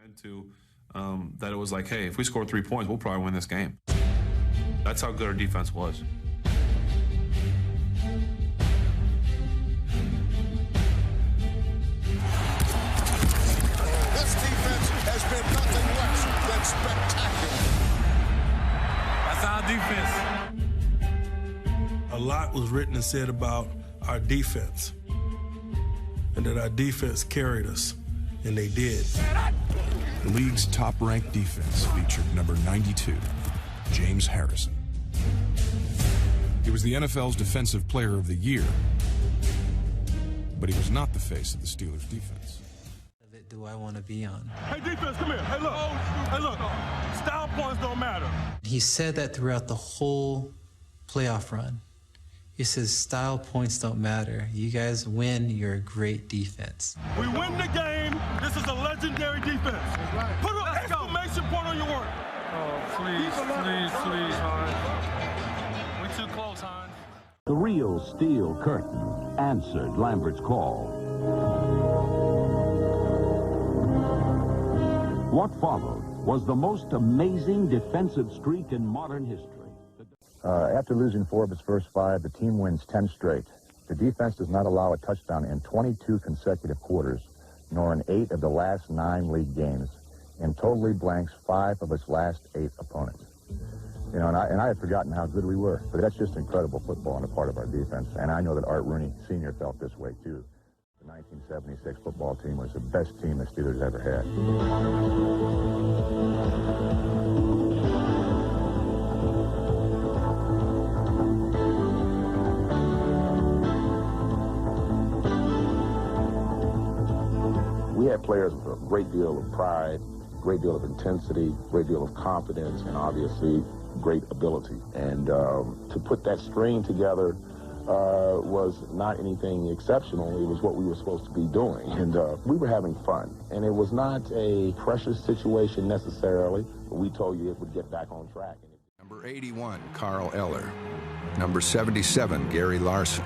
into that it was like, hey, if we score 3 points, we'll probably win this game. That's how good our defense was. This defense has been nothing less than spectacular. That's our defense. A lot was written and said about our defense, and that our defense carried us, and they did. The league's top-ranked defense featured number 92, James Harrison. He was the NFL's Defensive Player of the Year, but he was not the face of the Steelers' defense. Do I want to be on? Hey, defense, come here. Hey, look. Style points don't matter. He said that throughout the whole playoff run. He says, style points don't matter. You guys win, you're a great defense. We win the game. This is a legendary defense. Right. Put an exclamation point on your work. Oh, please, Hines. We too close, Hines. The real Steel Curtain answered Lambert's call. What followed was the most amazing defensive streak in modern history. After losing 4 of its first 5, the team wins 10 straight. The defense does not allow a touchdown in 22 consecutive quarters, nor in 8 of the last 9 league games, and totally blanks 5 of its last 8 opponents. You know, and I had forgotten how good we were, but that's just incredible football on the part of our defense, and I know that Art Rooney Sr. felt this way, too. The 1976 football team was the best team the Steelers ever had. We had players with a great deal of pride, great deal of intensity, great deal of confidence, and obviously great ability. And to put that string together was not anything exceptional. It was what we were supposed to be doing. And we were having fun. And it was not a precious situation necessarily, but we told you it would get back on track. Number 81, Carl Eller. Number 77, Gary Larson.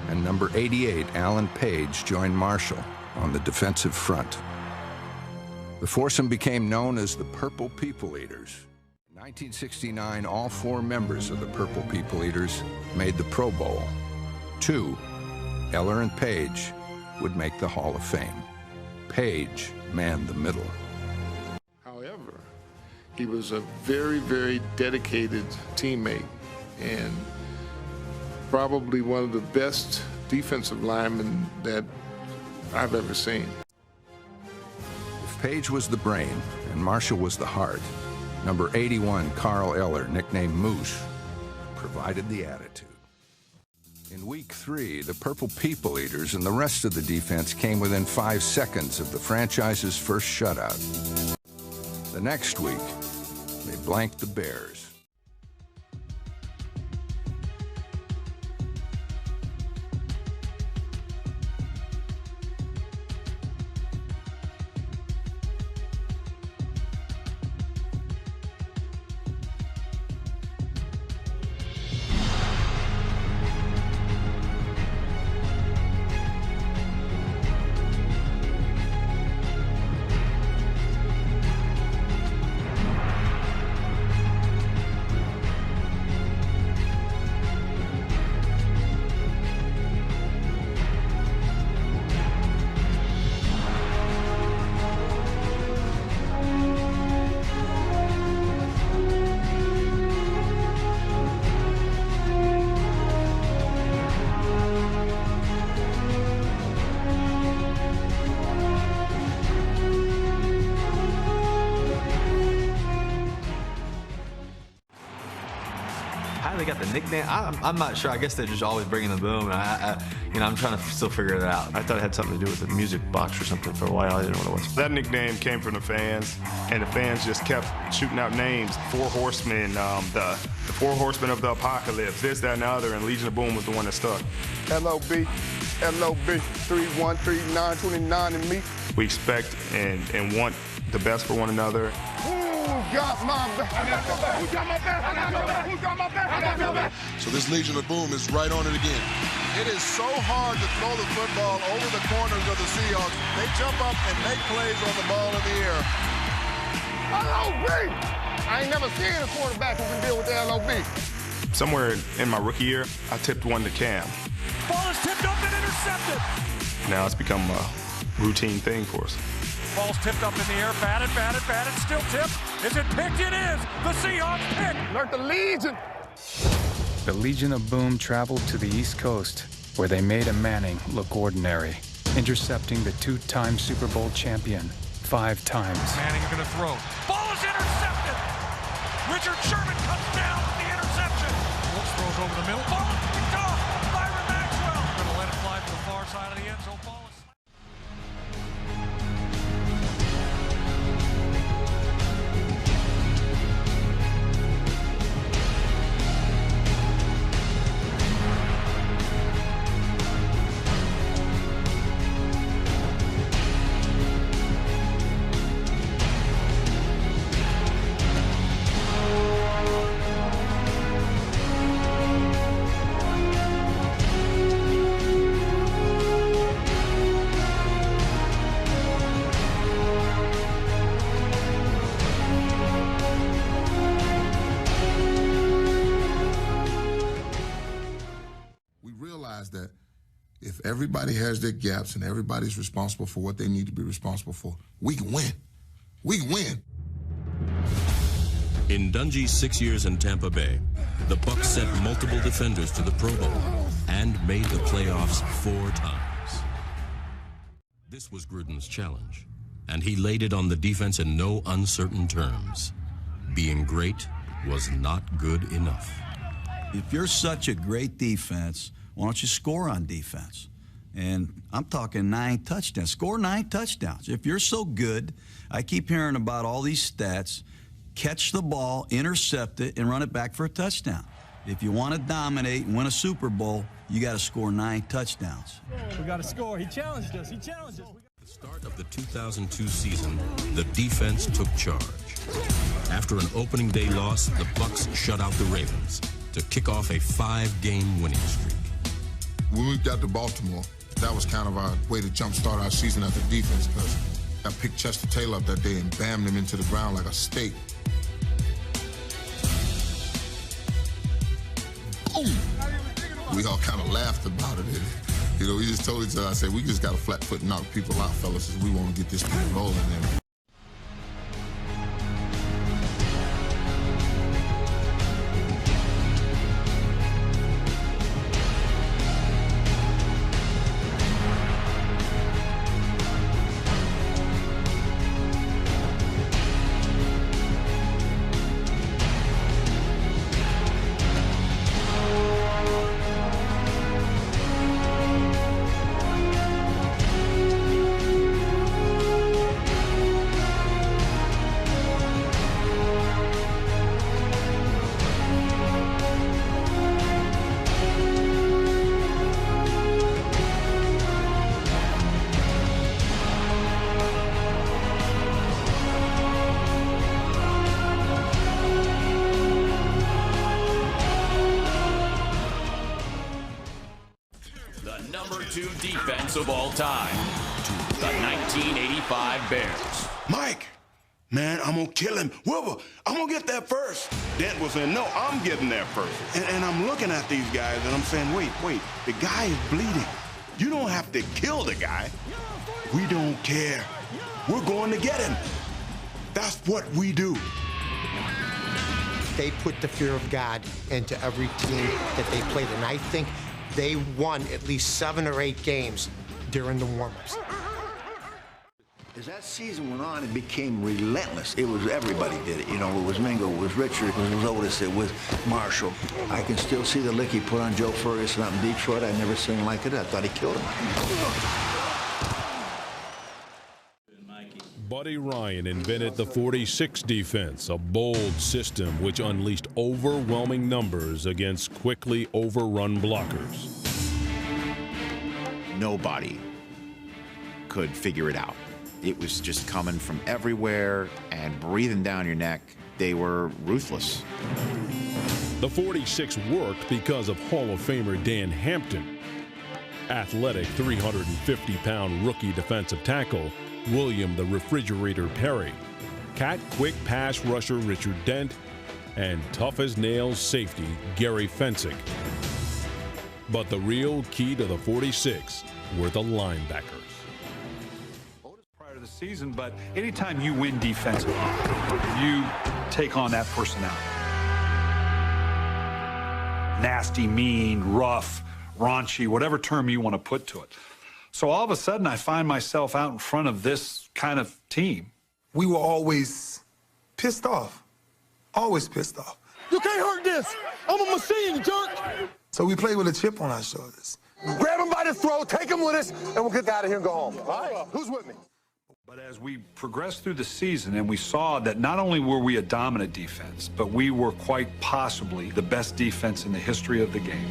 And number 88, Alan Page, joined Marshall on the defensive front. The foursome became known as the Purple People Eaters. In 1969, all 4 members of the Purple People Eaters made the Pro Bowl. 2, Eller and Page, would make the Hall of Fame. Page manned the middle. However, he was a very, very dedicated teammate and probably one of the best defensive linemen that I've ever seen. If Page was the brain and Marshall was the heart, number 81, Carl Eller, nicknamed Moose, provided the attitude. In week 3, the Purple People Eaters and the rest of the defense came within 5 seconds of the franchise's first shutout. The next week, they blanked the Bears. They got the nickname. I'm not sure. I guess they're just always bringing the boom. And I'm trying to still figure it out. I thought it had something to do with the music box or something for a while. I didn't know what it was. That nickname came from the fans, and the fans just kept shooting out names. 4 Horsemen, the 4 Horsemen of the Apocalypse, this, that, and the other, and Legion of Boom was the one that stuck. LOB, 313929 and me. We expect and want the best for one another. Who got my back? So this Legion of Boom is right on it again. It is so hard to throw the football over the corners of the Seahawks. They jump up and make plays on the ball in the air. LOB! I ain't never seen a quarterback who can deal with the LOB. Somewhere in my rookie year, I tipped one to Cam. Ball is tipped up and intercepted. Now it's become a routine thing for us. Ball's tipped up in the air, batted, still tipped. Is it picked? It is. The Seahawks pick. Alert the Legion. The Legion of Boom traveled to the East Coast, where they made a Manning look ordinary, intercepting the two-time Super Bowl champion 5 times. Manning going to throw. Ball is intercepted. Richard Sherman cuts down with the interception. Wilkes throws over the middle. Ball is picked off. Byron Maxwell. Going to let it fly to the far side of the end zone. Ball is... That if everybody has their gaps and everybody's responsible for what they need to be responsible for, we can win. We can win. In Dungy's 6 years in Tampa Bay, the Bucs sent multiple defenders to the Pro Bowl and made the playoffs 4 times. This was Gruden's challenge, and he laid it on the defense in no uncertain terms. Being great was not good enough. If you're such a great defense, why don't you score on defense? And I'm talking 9 touchdowns. Score 9 touchdowns. If you're so good, I keep hearing about all these stats, catch the ball, intercept it, and run it back for a touchdown. If you want to dominate and win a Super Bowl, you got to score 9 touchdowns. We got to score. He challenged us. He challenged us. At the start of the 2002 season, the defense took charge. After an opening day loss, the Bucs shut out the Ravens to kick off a 5-game winning streak. When we got to Baltimore, that was kind of our way to jumpstart our season as a defense, because I picked Chester Taylor up that day and bammed him into the ground like a steak. Boom! We all kind of laughed about it. You know, we just told each other, I said, we just got a flat foot and knock people out, fellas, as we want to get this thing rolling. And Defense of all time, the 1985 Bears. Mike, man, I'm gonna kill him. Wilbur, I'm gonna get there first. Dent was saying, no, I'm getting there first. And I'm looking at these guys and I'm saying, wait, the guy is bleeding. You don't have to kill the guy. We don't care. We're going to get him. That's what we do. They put the fear of God into every team that they played, and I think they won at least 7 or 8 games during the warm-ups. As that season went on, it became relentless. It was everybody did it. You know, it was Mingo, it was Richard, it was Otis, it was Marshall. I can still see the lick he put on Joe Ferguson up in Detroit. I'd never seen like it. I thought he killed him. Buddy Ryan invented the 46 defense, a bold system which unleashed overwhelming numbers against quickly overrun blockers. Nobody could figure it out. It was just coming from everywhere and breathing down your neck. They were ruthless. The 46 worked because of Hall of Famer Dan Hampton. athletic 350-pound rookie defensive tackle William the Refrigerator Perry, cat quick pass rusher Richard Dent, and tough-as-nails safety Gary Fensick. But the real key to the 46 were the linebackers. Prior to the season, but anytime you win defensively, you take on that personality. Nasty, mean, rough, raunchy, whatever term you want to put to it. So all of a sudden, I find myself out in front of this kind of team. We were always pissed off. Always pissed off. You can't hurt this. I'm a machine, you jerk. So we played with a chip on our shoulders. Grab him by the throat, take him with us, and we'll get out of here and go home. All right? Who's with me? But as we progressed through the season and we saw that not only were we a dominant defense, but we were quite possibly the best defense in the history of the game.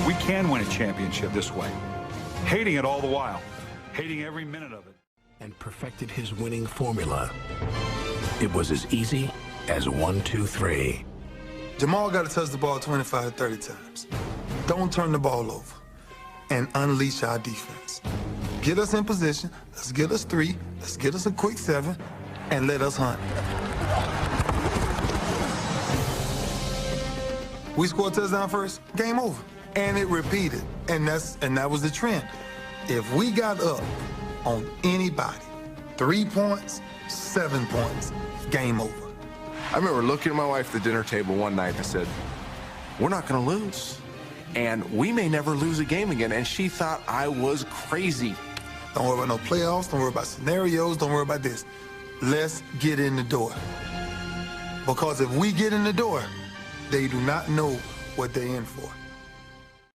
We can win a championship this way, hating it all the while, hating every minute of it. And perfected his winning formula. It was as easy as 1, 2, 3. Jamal got to touch the ball 25 to 30 times. Don't turn the ball over and unleash our defense. Get us in position. Let's get us 3. Let's get us a quick 7 and let us hunt. We scored a touchdown first, game over. And it repeated. And that was the trend. If we got up on anybody, 3 points, 7 points, game over. I remember looking at my wife at the dinner table one night and I said, we're not going to lose. And we may never lose a game again. And she thought I was crazy. Don't worry about no playoffs. Don't worry about scenarios. Don't worry about this. Let's get in the door. Because if we get in the door, they do not know what they're in for.